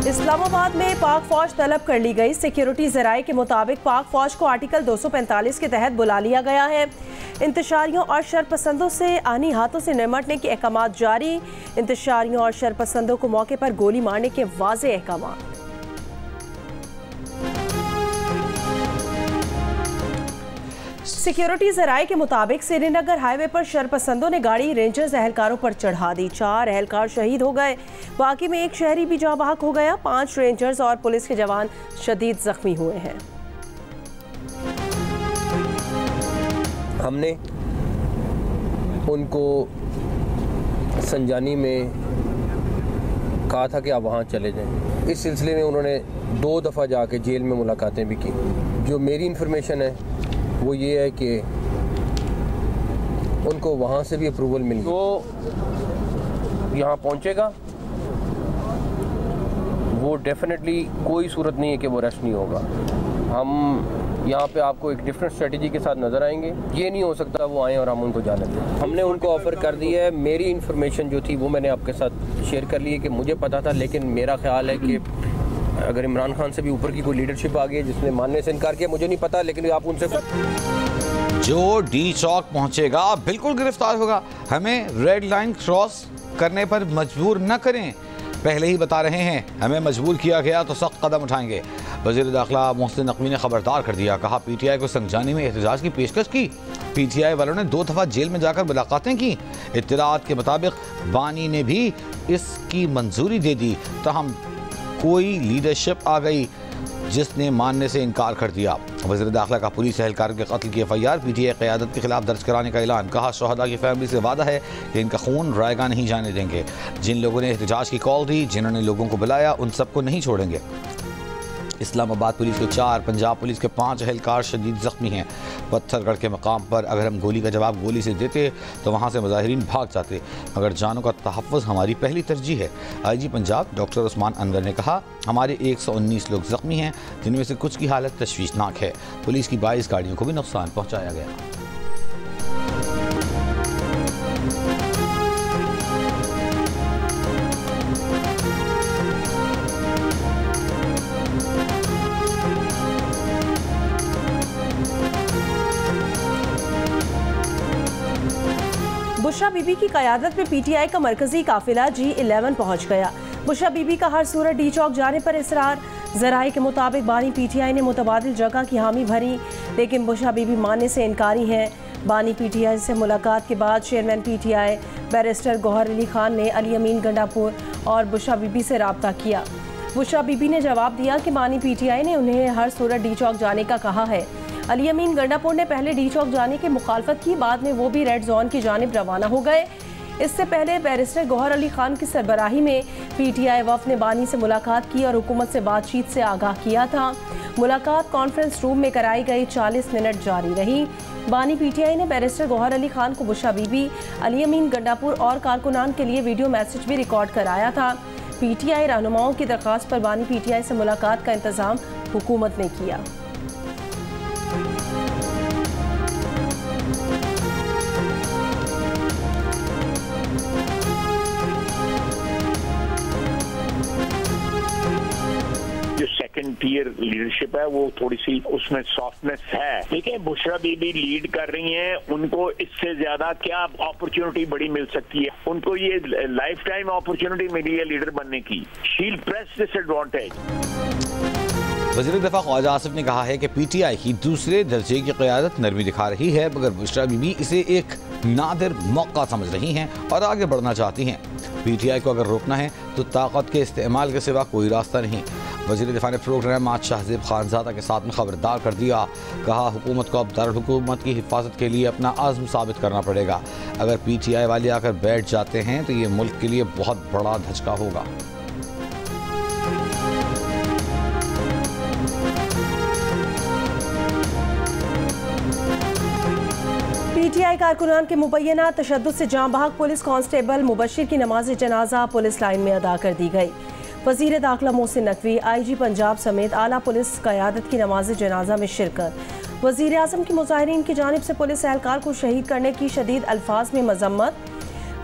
इस्लामाबाद में पाक फौज तलब कर ली गई। सिक्योरिटी ज़राए के मुताबिक पाक फौज को आर्टिकल 245 के तहत बुला लिया गया है। इंतशारियों और शरपसंदों से आनी हाथों से निमटने के अहकाम जारी। इंतशारियों और शरपसंदों को मौके पर गोली मारने के वाज़े अहकाम। सिक्योरिटी ज़राए के मुताबिक श्रीनगर हाईवे पर शरपसंदों ने गाड़ी रेंजर्स एहलकारों पर चढ़ा दी। 4 एहलकार शहीद हो गए, बाकी में एक शहरी भी जाँ बहक हो गया। 5 रेंजर्स और पुलिस के जवान शदीद जख्मी हुए हैं। हमने उनको संजानी में कहा था कि आप वहाँ चले जाएं। इस सिलसिले में उन्होंने 2 दफ़ा जाके जेल में मुलाकातें भी की। जो मेरी इंफॉर्मेशन है वो ये है कि उनको वहाँ से भी अप्रूवल मिल गई। तो यहाँ पहुँचेगा वो डेफिनेटली कोई सूरत नहीं है कि वो अरेस्ट नहीं होगा। हम यहाँ पे आपको एक डिफरेंट स्ट्रेटजी के साथ नज़र आएंगे। ये नहीं हो सकता वो आएँ और हम उनको जाने दें। हमने उनको ऑफ़र कर दी है। मेरी इन्फॉर्मेशन जो थी वो मैंने आपके साथ शेयर कर ली है कि मुझे पता था, लेकिन मेरा ख्याल है कि अगर इमरान खान से भी ऊपर की कोई लीडरशिप आ गई जिसने मानने से इनकार किया, मुझे नहीं पता, लेकिन आप उनसे जो डी चौक पहुंचेगा बिल्कुल गिरफ्तार होगा। हमें रेड लाइन क्रॉस करने पर मजबूर न करें, पहले ही बता रहे हैं। हमें मजबूर किया गया तो सख्त कदम उठाएंगे। वज़ीर दाखिला मोहसिन नकवी ने खबरदार कर दिया। कहा पीटीआई को संजानी में एहतजाज की पेशकश की। पीटीआई वालों ने 2 दफ़ा जेल में जाकर मुलाकातें की। इत्तलात के मुताबिक बानी ने भी इसकी मंजूरी दे दी, ताहम कोई लीडरशिप आ गई जिसने मानने से इनकार कर दिया। वज़ीर दाखिला का पुलिस एहलकार के कत्ल की FIR पीटीआई क़यादत के खिलाफ दर्ज कराने का ऐलान। कहा शहदा की फैमिली से वादा है कि इनका खून रायगा नहीं जाने देंगे। जिन लोगों ने एहतजाज की कॉल दी, जिन्होंने लोगों को बुलाया, उन सबको नहीं छोड़ेंगे। इस्लामाबाद पुलिस के 4, पंजाब पुलिस के 5 एहलकार शदीद ज़ख्मी हैं। पत्थरगढ़ के मकाम पर अगर हम गोली का जवाब गोली से देते तो वहाँ से मुजाहिरीन भाग जाते, मगर जानों का तहफ़्फ़ुज़ हमारी पहली तरजीह है। IG पंजाब डॉक्टर उस्मान अनवर ने कहा हमारे 119 लोग ज़ख्मी हैं, जिनमें से कुछ की हालत तशवीशनाक है। पुलिस की 22 गाड़ियों को भी नुकसान पहुँचाया गया। बुशरा बीबी की क़यादत में पीटीआई का मरकजी काफिला G11 पहुंच गया। बुशरा बीबी का हर सूरत डी चौक जाने पर इसरार। ज़राए के मुताबिक बानी पीटीआई ने मुतबादिल जगह की हामी भरी, लेकिन बुशरा बीबी मानने से इनकारी हैं। बानी पीटीआई से मुलाकात के बाद chairman PTI barrister Gauhar Ali Khan ने अली अमीन गंडापुर और बुशरा बीबी से रब्ता किया। बुशरा बीबी ने जवाब दिया कि बानी पीटीआई ने उन्हें हर सूरत डी चौक जाने का कहा है। अली अमीन गंडापुर ने पहले डी चौक जाने की मुखालफत की, बाद में वो भी रेड जोन की जानिब रवाना हो गए। इससे पहले बैरिस्टर गौहर अली खान की सरबराही में पीटीआई वफ़द ने बानी से मुलाकात की और हुकूमत से बातचीत से आगाह किया था। मुलाकात कॉन्फ्रेंस रूम में कराई गई 40 मिनट जारी रही। बानी पीटीआई ने बैरिस्टर गौहर अली खान को बुशरा बीबी, अली अमीन गंडापुर और कारकुनान के लिए वीडियो मैसेज भी रिकॉर्ड कराया था। पीटीआई रहनुमाओं की दरख्वास्त पर बानी पीटीआई से मुलाकात का इंतज़ाम हुकूमत ने किया। सेकंड टियर लीडरशिप है वो थोड़ी सी उसमें सॉफ्टनेस है। देखिए बुशरा बीबी लीड कर रही हैं, उनको इससे ज्यादा क्या अपॉर्चुनिटी बड़ी मिल सकती है। उनको ये लाइफ टाइम अपॉर्चुनिटी मिली है लीडर बनने की। शील प्रेस डिसएडवांटेज। वज़ीर दफ़ा ख्वाजा आसिफ ने कहा है कि पीटीआई की दूसरे दर्जे की क़यादत नरमी दिखा रही है, मगर बुशरा बीबी इसे एक नादिर मौका समझ रही हैं और आगे बढ़ना चाहती हैं। पीटीआई को अगर रोकना है तो ताकत के इस्तेमाल के सिवा कोई रास्ता नहीं। वज़ीर दिफ़ा ने प्रोग्राम आज शाहज़ेब खानज़ादा के साथ में खबरदार कर दिया। कहा हुकूमत को अब दारुल हुकूमत की हिफाजत के लिए अपना आज़म साबित करना पड़ेगा। अगर पीटीआई वाले आकर बैठ जाते हैं तो ये मुल्क के लिए बहुत बड़ा धचका होगा। पीटीआई कारकुनान के मुबैना तशद्दुद से जाँ बहक पुलिस कांस्टेबल मुबशिर की नमाज जनाजा पुलिस लाइन में अदा कर दी गई। वज़ीर दाखिला मोहसिन नकवी, IG पंजाब समेत आला पुलिस क़यादत की नमाज जनाजा में शिरकत। वज़ीर आज़म की मुज़ाहिरीन की जानिब से पुलिस एहलकार को शहीद करने की शदीद अल्फाज में मजम्मत।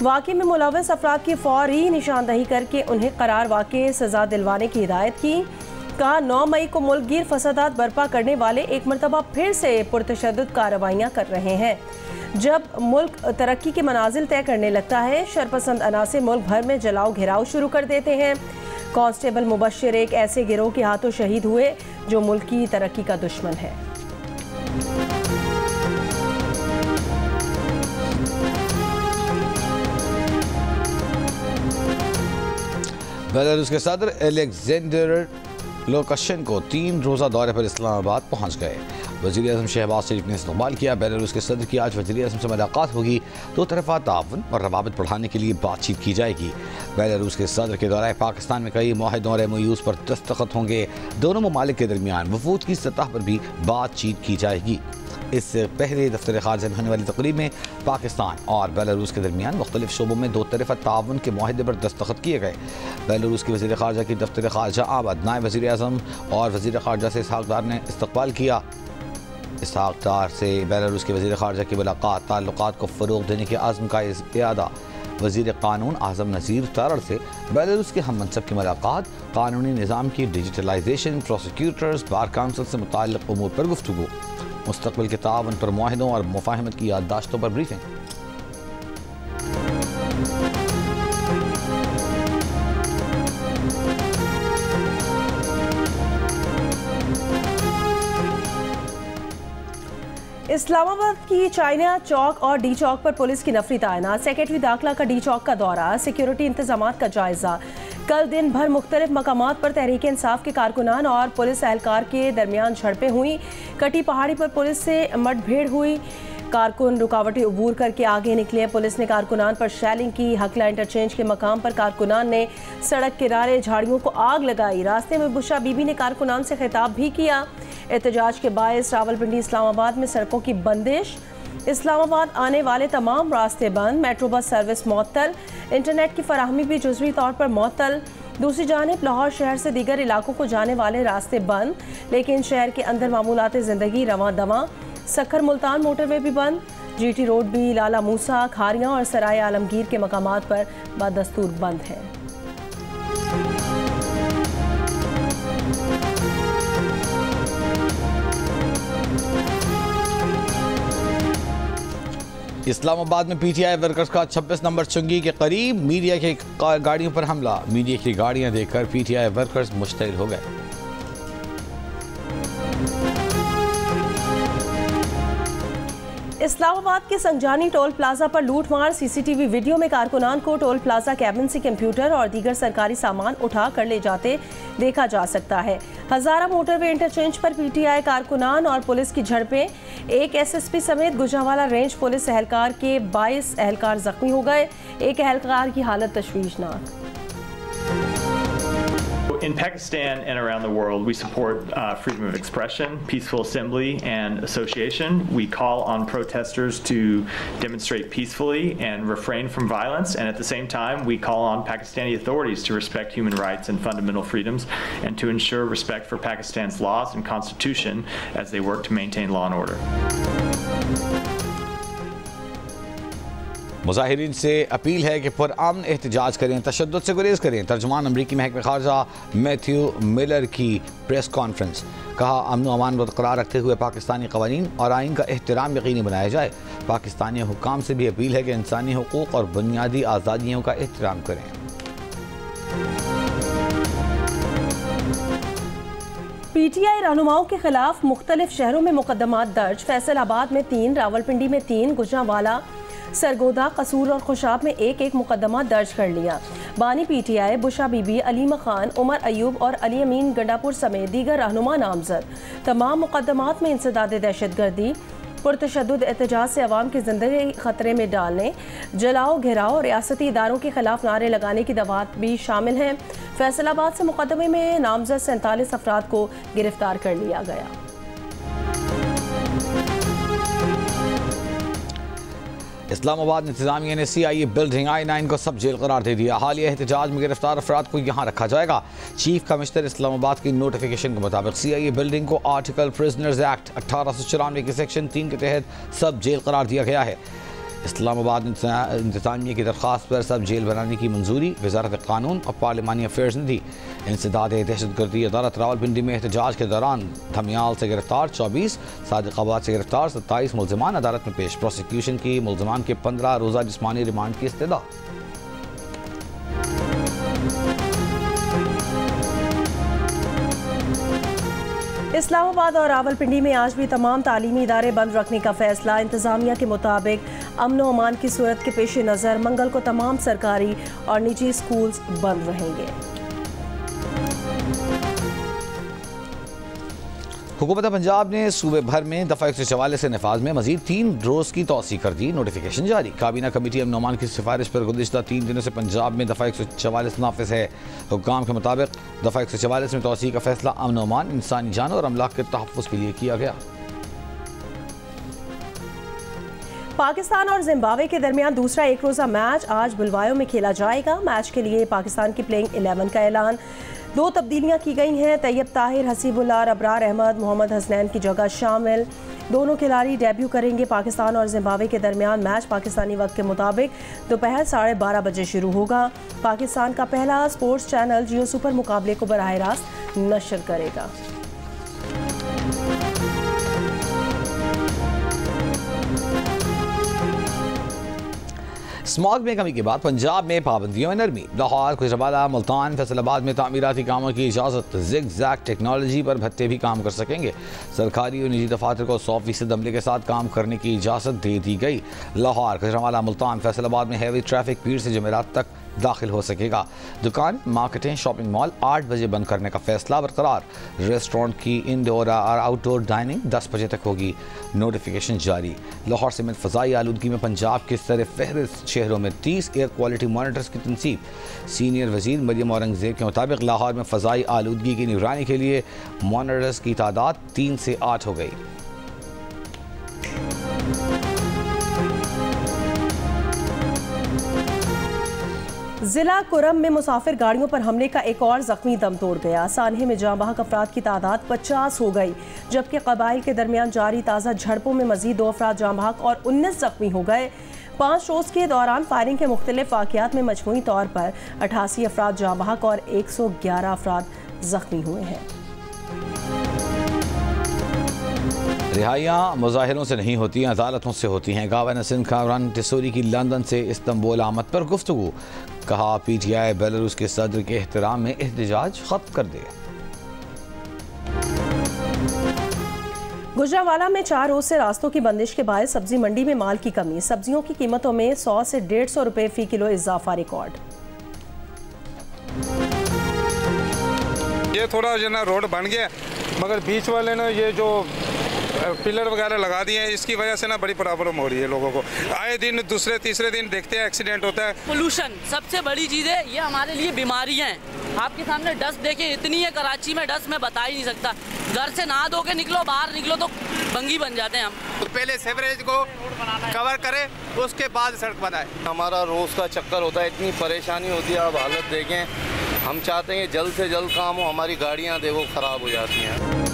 वाक़े में मुलव्वस अफराद की फौरी निशानदही करके उन्हें करार वाक़े सज़ा दिलवाने की हिदायत की। कहा 9 मई को मुल्क गिर फसादात बर्पा करने वाले एक मरतबा फिर से पुरतशद्दुद कार्रवाइयाँ कर रहे हैं। जब मुल्क तरक्की के मनाजिल तय करने लगता है, शरपसंद अनासिर मुल्क भर में जलाओ घेराव शुरू कर देते हैं। कांस्टेबल मुबश्शिर एक ऐसे गिरोह के हाथों शहीद हुए जो मुल्क की तरक्की का दुश्मन है। बेलारूस के सदर अलेक्जेंडर लुकाशेंको 3 रोज़ा दौरे पर इस्लामाबाद पहुंच गए। वज़ीर-ए-आज़म शहबाज शरीफ ने इस्तकबाल किया। बेलारूस के सदर की आज वज़ीर-ए-आज़म से मुलाकात होगी। 2 तरफ़ा ताउन और रवाबित बढ़ाने के लिए बातचीत की जाएगी। बेलारूस के सदर के दौरे पाकिस्तान में कई मुआहिदों और MOUs पर दस्तखत होंगे। दोनों ममालिक के दरमियान वफूद की सतह पर भी बातचीत की जाएगी। इससे पहले दफ्तर खारजा में होने वाली तकरीब में पाकिस्तान और बेलारूस के दरमियान मुख्तलिफ शोबों में 2 तरफ़ा ताउन के मुआहदे पर दस्तखत किए गए। बेलारूस के वज़ीर खारजा की दफ्तर खारजा आमद नायब वज़ीर-ए-आज़म और वज़ीर खारजा से इसहाक डार ने इस्तकबाल किया। इसहाक डार से बेलारूस के वज़ीर खारजा की मुलाकात ताल्लुकात को फ़रोग़ देने के आज़म का इयादा। वज़ीर कानून आज़म नज़ीर तारड़ से बेलारूस के हम मनसब की मुलाकात। कानूनी निज़ाम की डिजिटलाइजेशन, प्रोसिक्यूटर्स, बार काउंसिल से मुताल्लिक़ उमूर पर गुफ्तगू। मुस्तक़बिल के ताउन पर मुआहिदों और मुफ़ाहमत की याददाश्तों पर ब्रीफिंग। इस्लामाबाद की चाइना चौक और डी चौक पर पुलिस की नफरी तैनात। सेक्रेटरी दाखिला का डी चौक का दौरा, सिक्योरिटी इंतजामात का जायजा। कल दिन भर मुख्तलिफ मकामात पर तहरीक इंसाफ के कारकुनान और पुलिस एहलकार के दरमियान झड़पें हुई। कटी पहाड़ी पर पुलिस से मुठभेड़ हुई। कारकुन रुकावटें अबूर करके आगे निकले। पुलिस ने कारकुनान पर शेलिंग की। हकला इंटरचेंज के मकाम पर कारकुनान ने सड़क किनारे झाड़ियों को आग लगाई। रास्ते में बुशरा बीबी ने कारकुनान से खिताब भी किया। एहतजाज के बायस रावलपिंडी इस्लामाबाद में सड़कों की बंदिश। इस्लामाबाद आने वाले तमाम रास्ते बंद। मेट्रो बस सर्विस मुअत्तल। इंटरनेट की फराहमी भी जुज़वी तौर पर मुअत्तल। दूसरी जानिब लाहौर शहर से दीगर इलाकों को जाने वाले रास्ते बंद, लेकिन शहर के अंदर मामूलात ज़िंदगी रवां दवां। सखर मुल्तान मोटरवे भी बंद। GT रोड भी लाला मूसा, खारियां और सराय आलमगीर के मकामात पर बदस्तूर बंद है। इस्लामाबाद में PTI वर्कर्स का 26 नंबर चुंगी के करीब मीडिया की गाड़ियों पर हमला। मीडिया की गाड़ियां देखकर PTI वर्कर्स मुश्तइल हो गए। इस्लामाबाद के संजानी टोल प्लाजा पर लूटमार। CCTV वीडियो में कारकुनान को टोल प्लाजा कैबिन से कंप्यूटर और दीगर सरकारी सामान उठा कर ले जाते देखा जा सकता है। हजारा मोटरवे इंटरचेंज पर PTI कारकुनान और पुलिस की झड़पें। एक SSP समेत गुजरांवाला रेंज पुलिस एहलकार के 22 एहलकार जख्मी हो गए। एक एहलकार की हालत तशवीशनाक। In Pakistan and around the world, we support freedom of expression, peaceful assembly, and association. We call on protesters to demonstrate peacefully and refrain from violence. And at the same time, we call on Pakistani authorities to respect human rights and fundamental freedoms and to ensure respect for Pakistan's laws and constitution as they work to maintain law and order. मुजाहिरीन से appeal है कि पुरअमन एहतजाज करें, तशद्दुद से गुरेज करें। तर्जुमान अमरीकी महकमे खारजा Matthew Miller की प्रेस कॉन्फ्रेंस। कहा अमन अमान बरकरार रखते हुए पाकिस्तानी कवानीन और आइन का एहतराम यकीनी बनाया जाए। पाकिस्तानी हुक्काम से भी अपील है कि इंसानी हुकूक और बुनियादी आज़ादियों का एहतराम करें। PTI रहनुमाओं के खिलाफ मुख्तलिफ शहरों में मुकदमात दर्ज। फैसलाबाद में 3, रावलपिंडी में 3, गुजरांवाला, सरगोदा, कसूर और खुशाब में एक मुकदमा दर्ज कर लिया। बानी PTI बुशरा बीबी, अलीमा खान, उमर अयूब और अली अमीन गंडापुर समेत दीगर रहनुमा नामजद। तमाम मुकदमात में इंसदाद दहशतगर्दी, पुरतशद्दुद एहतजाज से अवाम की जिंदगी खतरे में डालने, जलाओ घेराव और रियासती इदारों के खिलाफ नारे लगाने की दवात भी शामिल हैं। फैसलाबाद से मुकदमे में नामजद 47 अफराद को गिरफ्तार कर लिया गया। इस्लामाबाद इंतजामिया ने CIA बिल्डिंग I9 को सब जेल करार दे दिया। हालिया एहतजाज में गिरफ्तार अफराद को यहाँ रखा जाएगा। चीफ कमिश्नर इस्लामाबाद की नोटिफिकेशन के मुताबिक CIA बिल्डिंग को आर्टिकल प्रिजनर्स एक्ट 1894 के सेक्शन 3 के तहत सब जेल करार दिया गया है। इस्लामाबाद इंतजामिया की दरख्वास्त पर सब जेल बनाने की मंजूरी। वजारत कानून और पार्लिमानी अफेयर्स ने दी। इंसदाद दहशतगर्दी अदालत रावलपिंडी में एहतजाज के दौरान धमियाल से गिरफ्तार 24, सादिकाबाद से गिरफ्तार 27 मुलजमान अदालत में पेश। प्रोसिक्यूशन की मुलजमान के 15 रोज़ा जिस्मानी रिमांड की इस्तदा। इस्लामाबाद और रावलपिंडी में आज भी तमाम तालीमी इदारे बंद रखने का फैसला। इंतजामिया के मुताबिक अमन व अमान की सूरत के पेश नज़र मंगल को तमाम सरकारी और निजी स्कूल्स बंद रहेंगे। हुकूमत पंजाब ने सूबे भर में दफ़ा 144 से नफाज में मजीद 3 रोज़ की तौसी कर दी। नोटिफिकेशन जारी। काबीना कमेटी अमन अमान की सिफारिश पर गुज़िश्ता 3 दिनों से पंजाब में दफ़ा 144 नाफिज है। हुक्काम के मुताबिक दफ़ा 144 में तौसी का फैसला अमन अमान, इंसानी जान और अमलाक के तहफ़्फ़ुज़ के लिए किया गया। पाकिस्तान और जिम्बाब्वे के दरमियान दूसरा एक रोज़ा मैच आज बुलवायो में खेला जाएगा। मैच के लिए पाकिस्तान की प्लेइंग 11 का ऐलान। 2 तब्दीलियां की गई हैं। तैयब ताहिर, हसीबुल्लाह और अबरार अहमद मोहम्मद हसनैन की जगह शामिल। दोनों खिलाड़ी डेब्यू करेंगे। पाकिस्तान और जिम्बाब्वे के दरमियान मैच पाकिस्तानी वक्त के मुताबिक दोपहर 12:30 बजे शुरू होगा। पाकिस्तान का पहला स्पोर्ट्स चैनल जियो सुपर मुकाबले को बराह रास्त नशर करेगा। स्मॉग में कमी के बाद पंजाब में पाबंदियों में नरमी। लाहौर, खुशरवाला, मुल्तान, फैसलाबाद में तामीराती कामों की इजाज़त। जिग जैग टेक्नोलॉजी पर भत्ते भी काम कर सकेंगे। सरकारी और निजी दफातर को 100% अमले के साथ काम करने की इजाज़त दे दी गई। लाहौर, खुशरवाला, मुल्तान, फैसलाबाद में हैवी ट्रैफिक पीर से जमेरात तक दाखिल हो सकेगा। दुकान, मार्केटें, शॉपिंग मॉल 8 बजे बंद करने का फैसला बरकरार। रेस्टोरेंट की इनडोर और आउटडोर डाइनिंग 10 बजे तक होगी। नोटिफिकेशन जारी। लाहौर समेत फ़ज़ाई आलूदगी में पंजाब के सर फहरिस्त शहरों में 30 एयर क्वालिटी मॉनिटर्स की तनसीब। सीनियर वज़ीर मरियम औरंगज़ेब के मुताबिक लाहौर में फ़ज़ाई आलूदगी की निगरानी के लिए मॉनिटर्स की तादाद 3 से 8 हो गई। जिला कुरम में मुसाफिर गाड़ियों पर हमले का एक और जख्मी दम तोड़ गया। सानहे में जाँ बहक अफराद की तादाद 50 हो गई, जबकि कबाइल के दरमियान जारी ताज़ा झड़पों में मजीद 2 अफराद जाँ बहक और 19 जख्मी हो गए। 5 रोज़ के दौरान फायरिंग के मुख्तलिफ वाक़यात में मजमूई तौर पर 88 अफराद जाँ बहक और 111 अफराद जख्मी हुए हैं। रिहाइयाँ मुजाहिरों से नहीं होती, अदालतों से होती हैं। गवर्नर सिंध कामरान टिसोरी की लंदन से इस्तंबुल आमद पर गुफ्तगू। कहा PTI बेलारूस के सदर के एहतराम में एहतजाज खत्म कर दे। गुजरांवाला में 4 रोज से रास्तों की बंदिश के बायस सब्जी मंडी में माल की कमी। सब्जियों की कीमतों में 100 से 150 रुपए फी किलो इजाफा रिकॉर्ड। ये थोड़ा जो ना रोड बन गया, मगर बीच वाले ने ये जो पिलर वगैरह लगा दिए हैं, इसकी वजह से ना बड़ी प्रॉब्लम हो रही है लोगों को। आए दिन दूसरे तीसरे दिन देखते हैं एक्सीडेंट होता है। पोल्यूशन सबसे बड़ी चीज़ है, ये हमारे लिए बीमारियां हैं। आपके सामने डस्ट देखें, इतनी है कराची में डस्ट, मैं बता ही नहीं सकता। घर से नहा धो के निकलो, बाहर निकलो तो बंगी बन जाते हैं हम। तो पहले सेवरेज को कवर करे, उसके बाद सड़क बनाए। हमारा रोज़ का चक्कर होता है, इतनी परेशानी होती है। आप हालत देखें, हम चाहते हैं जल्द से जल्द काम हो। हमारी गाड़ियाँ देखो ख़राब हो जाती हैं।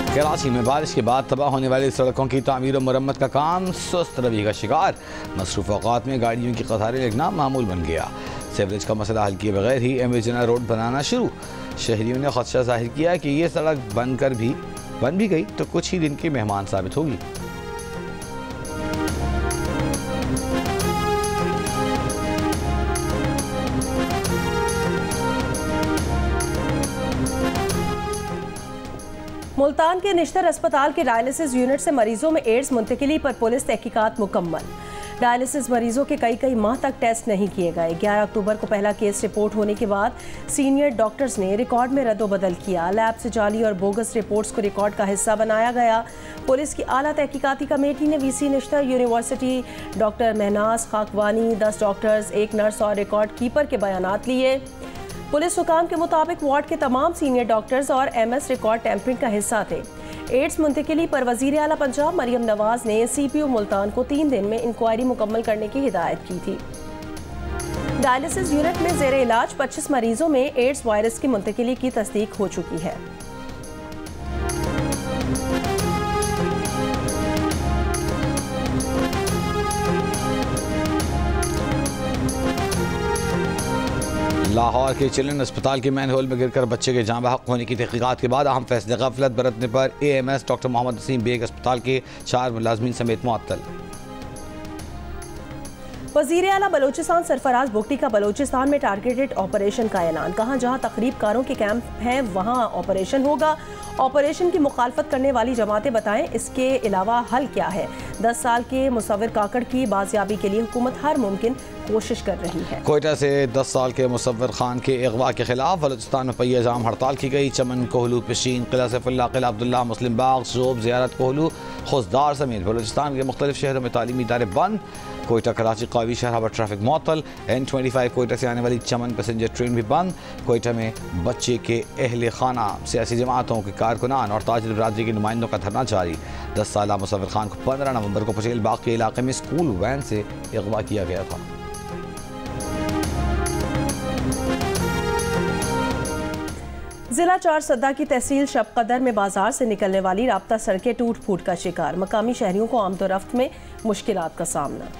कराची में बारिश के बाद तबाह होने वाली सड़कों की तामीर और मरम्मत का काम सुस्त रवि का शिकार। मसरूफ़ औक़ात में गाड़ियों की कतारें लगना मामूल बन गया। सेवरेज का मसला हल किए बगैर ही एमएजना रोड बनाना शुरू। शहरियों ने खदशा जाहिर किया कि ये सड़क बन भी गई तो कुछ ही दिन की मेहमान साबित होगी। मुल्तान के निश्तर अस्पताल के डायलिसिस यूनिट से मरीजों में एड्स मुंतकिली पर पुलिस तहकीकात मुकम्मल। डायलिसिस मरीजों के कई माह तक टेस्ट नहीं किए गए। 11 अक्टूबर को पहला केस रिपोर्ट होने के बाद सीनियर डॉक्टर्स ने रिकॉर्ड में रद्दोबदल किया। लैब से जाली और बोगस रिपोर्ट्स को रिकॉर्ड का हिस्सा बनाया गया। पुलिस की आला तहकीकाती कमेटी ने VC Nishtar university, doctor Mahnaz Khakwani, 10 doctors, 1 nurse और रिकॉर्ड कीपर के बयानात लिए। पुलिस हुकाम के मुताबिक वार्ड के तमाम सीनियर डॉक्टर्स और MS रिकॉर्ड टैंपरिंग का हिस्सा थे। एड्स मुंतकिली पर वज़ीर आला पंजाब मरियम नवाज ने CPO मुल्तान को 3 दिन में इंक्वायरी मुकम्मल करने की हिदायत की थी। डायलिसिस यूनिट में ज़ेरे इलाज 25 मरीजों में एड्स वायरस की मुंतकिली की तस्दीक हो चुकी है। लाहौर के चिल्ड्रन अस्पताल के मैन होल में गिरकर बच्चे के जाँ बहक होने की तहकीकात के बाद अहम फैसले गफलत बरतने पर AMS डॉक्टर मोहम्मद नसीम बेग अस्पताल के 4 मुलाजमीन समेत मुअत्तल। वज़ीर आला बलोचिस्तान सरफराज बुगटी का बलोचिस्तान में टारगेटेड ऑपरेशन का ऐलान। कहा जहां तकरीबकारों के कैंप हैं वहां ऑपरेशन होगा। ऑपरेशन की मुखालफत करने वाली जमातें बताएं इसके अलावा हल क्या है। 10 साल के मुसव्विर काकड़ की बाजियाबी के लिए हुकूमत हर मुमकिन कोशिश कर रही है। कोयटा से 10 साल के मुसव्विर खान के अगवा के खिलाफ बलोचिस्तान में पहिया जाम हड़ताल की गई। चमन, कोहलू, पिशीन, किला सैफुल्लाह, किला अब्दुल्ला, मुस्लिम बाग, शोब, ज़ियारत, कोहलू, खुशदार समेत बलोचिस्तान के मुख्तलिफ शहरों में तालीमी इदारे बंद। कोयटा, कराची, कावी शहर पर ट्रैफिक मुअत्तल। N25 कोयटा से आने वाली चमन पैसेंजर ट्रेन भी बंद। कोयटा में बच्चे के अहले खाना, सियासी जमातों के कारकुनान और ताजिर बरादरी के नुमाइंदों का धरना जारी। 10 साला मुसव्विर खान को 15 नवंबर को पटेल बाग के इलाके में स्कूल वैन से अगवा किया गया था। जिला चारसद्दा की तहसील शबकदर में बाजार से निकलने वाली राब्ता सड़कें टूट फूट का शिकार। मकामी शहरियों को आमदोरफ्त में मुश्किलात का सामना।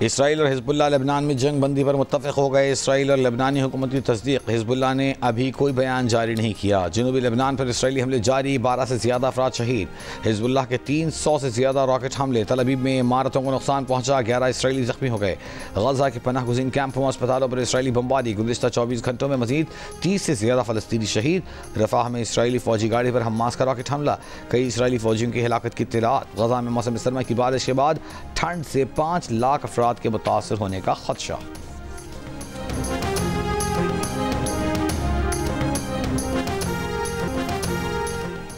इसराइल और हिजबुल्लाह लेबनान में जंग बंदी पर मुत्तफ़िक़ हो गए। इसराइल और लेबनानी हुकूमत की तस्दीक। हिजबुल्लाह ने अभी कोई बयान जारी नहीं किया। जनूबी लेबनान पर इसराइली हमले जारी, 12 से ज़्यादा अफराद शहीद। हिजबुल्लाह के 300 से ज़्यादा रॉकेट हमले। तल अवीव में इमारतों को नुकसान पहुँचा, 11 इसराइली ज़ख्मी हो गए। गजा के पनाह गुज़ीन कैंपों अस्पतालों पर इसराइली बमबारी। गुज़िश्ता 24 घंटों में मज़ीद 30 से ज़्यादा फ़लस्तीनी शहीद। रफ़ाह में इसराइली फ़ौजी गाड़ी पर हमास का रॉकेट हमला, कई इसराइली फ़ौजियों की हिलाकत की इत्तलात। गजा में मौसम सरमा की बारिश के बाद ठंड से 5 लाख अफराद के मुतासर होने का खदशा।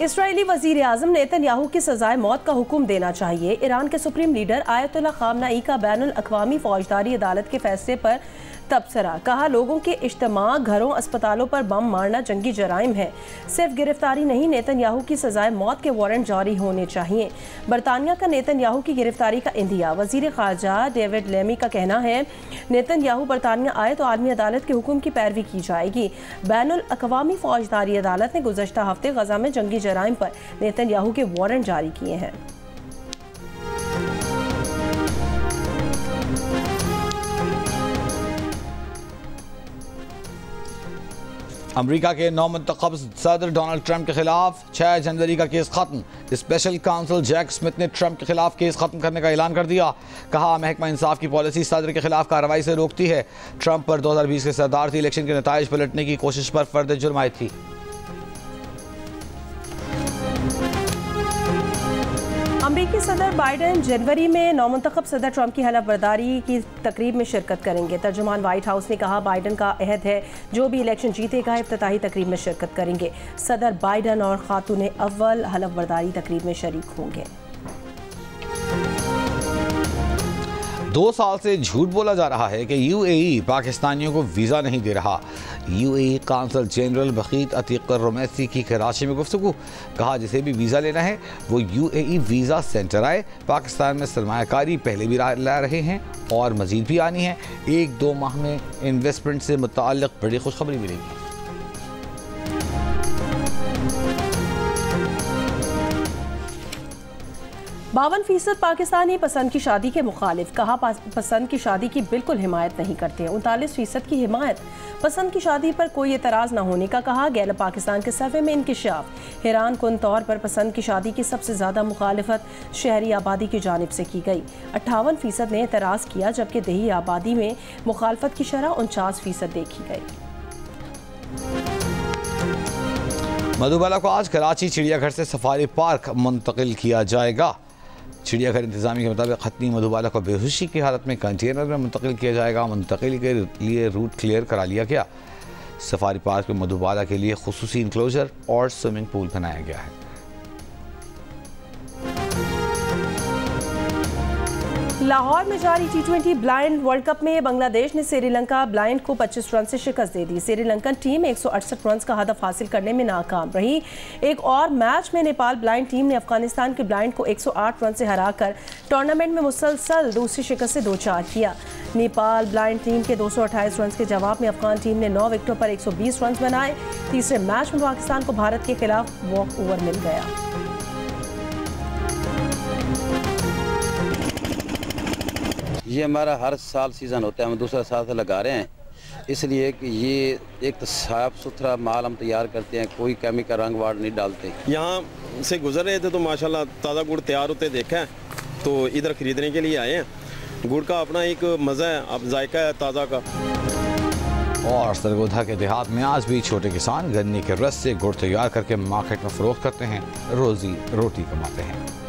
इसराइली वजीर आजम नेतन्याहू की सजाए मौत का हुक्म देना चाहिए। ईरान के सुप्रीम लीडर आयतुल्ला खामनाई का बैनुल अक़वामी फौजदारी अदालत के फैसले पर तबसरा। कहा लोगों के इज्तिमा, घरों, अस्पतालों पर बम मारना जंगी जराइम है। सिर्फ गिरफ्तारी नहीं, नेतन्याहू की सजाए मौत के वारंट जारी होने चाहिए। बरतानिया का नेतन्याहू की गिरफ्तारी का इंदिया। वजीर खारजा डेविड लेमी का कहना है नेतन्याहू बरतानिया आए तो आलमी अदालत के हुक्म की पैरवी की जाएगी। बैनुल अक़वामी फौजदारी अदालत ने गुज़श्ता हफ्ते गजा में जंगी जराइम पर नेतन्याहू के वारंट जारी किए हैं। अमेरिका के नौमुंतखब सदर डोनाल्ड ट्रंप के खिलाफ 6 जनवरी का केस खत्म। स्पेशल काउंसिल जैक स्मिथ ने ट्रंप के खिलाफ केस खत्म करने का ऐलान कर दिया। कहा महकमा इंसाफ की पॉलिसी सदर के खिलाफ कार्रवाई से रोकती है। ट्रंप पर 2020 के सदारती इलेक्शन के नताइज पलटने की कोशिश पर फर्द जुर्म आई थी। अमेरिकी सदर बाइडेन जनवरी में नौमुंतखब सदर ट्रंप की हलफ बर्दारी की तकरीब में शिरकत करेंगे। तर्जुमान व्हाइट हाउस ने कहा बाइडेन का अहद है जो भी इलेक्शन जीतेगा इफ्तिताही तकरीब में शिरकत करेंगे। सदर बाइडेन और खातून अव्वल हलफ बर्दारी तकरीब में शरीक होंगे। 2 साल से झूठ बोला जा रहा है कि UAE पाकिस्तानियों को वीज़ा नहीं दे रहा। UAE काउंसल जनरल बखीत अतीक रोमैसी की कराची में गुफ्तगू। कहा जिसे भी वीज़ा लेना है वो UAE वीज़ा सेंटर आए। पाकिस्तान में सरमायाकारी पहले भी ला रहे हैं और मज़ीद भी आनी है। 1-2 माह में इन्वेस्टमेंट से मुताल्लिक़ बड़ी खुशखबरी मिलेगी। %52 पाकिस्तानी पसंद की शादी के मुखालिफ। कहा पसंद की शादी की बिल्कुल हिमायत नहीं करते। 39% की हिमायत। पसंद की शादी पर कोई एतराज़ न होने का कहा। गैलप पाकिस्तान के सर्वे में इंकिशाफ। हैरान कुन तौर पर पसंद की शादी की सबसे ज़्यादा मुखालिफत शहरी आबादी की जानिब से की गई। 58% ने एतराज़ किया जबकि देही आबादी में मुखालफत की शरह 49% देखी गई। मधुबाला को आज कराची चिड़ियाघर से सफारी पार्क मुंतकिल किया जाएगा। चिड़ियाघर इंतजामी के मुताबिक खतनी मधुबाला को बेहोशी की हालत में कंटेनर में मुंतकिल किया जाएगा। मुंतकिल के लिए रूट क्लियर करा लिया गया। सफारी पार्क में मधुबाला के लिए खुसूसी इंक्लोजर और स्विमिंग पूल बनाया गया है। लाहौर में जारी T20 ब्लाइंड वर्ल्ड कप में बांग्लादेश ने श्रीलंका ब्लाइंड को 25 रन से शिकस्त दे दी। श्रीलंकन टीम 168 रन का हदफ हासिल करने में नाकाम रही। एक और मैच में नेपाल ब्लाइंड टीम ने अफगानिस्तान के ब्लाइंड को 108 रन से हराकर टूर्नामेंट में मुसलसल दूसरी शिकस्त से 2-4 किया। नेपाल ब्लाइंड टीम के 228 रन के जवाब में अफगान टीम ने 9 विकेटों पर 120 रन बनाए। तीसरे मैच में पाकिस्तान को भारत के खिलाफ वॉक ओवर मिल गया। ये हमारा हर साल सीज़न होता है, हम दूसरा साल से लगा रहे हैं, इसलिए कि ये एक तो साफ सुथरा माल हम तैयार करते हैं, कोई केमिकल रंग वाड़ नहीं डालते। यहाँ से गुजर रहे थे तो माशाल्लाह ताज़ा गुड़ तैयार होते देखा है, तो इधर ख़रीदने के लिए आए हैं। गुड़ का अपना एक मज़ा है, अब जायका है ताज़ा का। और सरगोधा के देहात में आज भी छोटे किसान गन्ने के रस से गुड़ तैयार करके मार्केट में फरोख्त करते हैं, रोजी रोटी कमाते हैं।